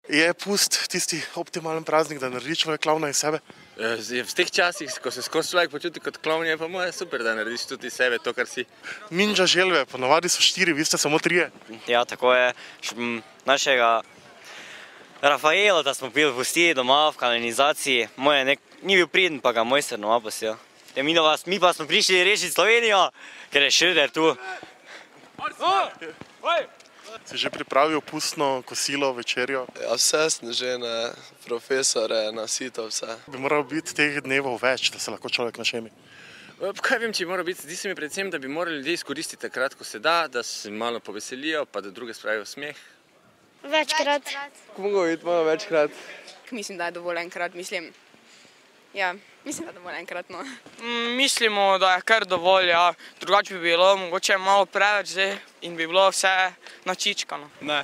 Je pust tisti optimalen praznik, da naredi človek klavna iz sebe? V teh časih, ko se skozi človek počuti kot klovn, je pa moje super, da narediš tudi iz sebe to, kar si. Ninja želve, ponavadi so 4, vi ste samo 3. Ja, tako je. Našega Rafaela, da smo bili pustili doma v kanalizaciji, ni bil priden, pa ga mojster doma pustil. Mi pa smo prišli rešiti Slovenijo, ker je Šreder tu. Si že pripravil pustno kosilo, večerjo? Ja, vse sem že, profesore, nasito vse. Bi moral biti teh dnevov več, da se lahko človek našemi? Kaj vem, če mora biti, zdi se mi predvsem, da bi morali ljudje izkoristiti takrat, ko se da, da se malo poveselijo, pa da druge spravijo smeh. Večkrat. Mogo biti malo večkrat. Mislim, da je dovolj enkrat, mislim. Ja, mislim, da je dovolj enkrat, no. Mislimo, da je kar dovolj, ja. Drugače bi bilo mogoče malo preveč zdaj in bi bilo vse načičkano. Ne.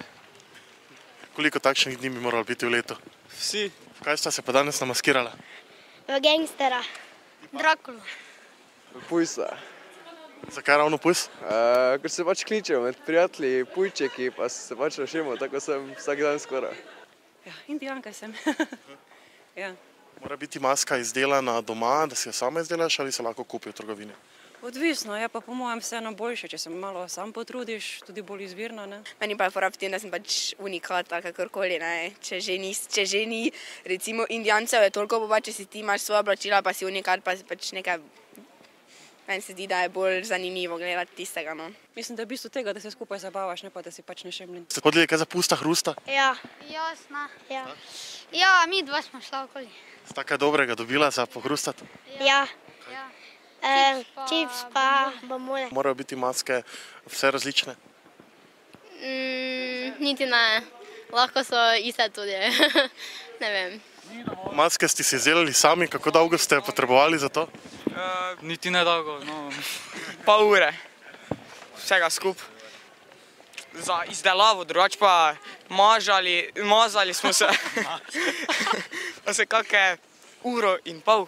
Koliko takšnih dni bi moralo biti v letu? Vsi. Kaj sta se pa danes namaskirala? V gangstera. Drakula. Pujsa. Zakaj ravno pujs? Ker se pač kličemo med prijatelji, pujčeki, pa se pač našemo, tako sem vsak dan skoraj. Ja, indijanka sem. Ja. Mora biti maska izdelana doma, da si jo sama izdelaš ali se lahko kupi v trgovini? Odvisno, je pa po mojem vseeno boljše, če se malo sam potrudiš, tudi bolj izvirno, ne. Meni pa je fora v tem, da sem pač unikata, kakorkoli, ne. Če že ni, recimo indijancev je toliko pa če si ti imaš svoja oblačila, pa si unikat, pa si pač nekaj. Meni se zdi, da je bolj zanimivo gledati tistega, no. Mislim, da je v bistvu tega, da se skupaj zabavaš, ne pa da si pač nešemljen. Ste hodili kaj za pusta hrusta? Ja. Jasno. Ja, mi dva smo šla okoli. Ste kaj dobrega dobila za pohrustati? Ja. Čips pa bombone. Morajo biti maske vse različne? Niti ne. Lahko so iste tudi. Ne vem. Maske ste si izdelali sami, kako dolgo ste potrebovali za to? Niti ne dolgo, no. Pol ure. Vsega skup. Za izdelavo, drugače pa mazali smo se. Da se kakšne uro in pol.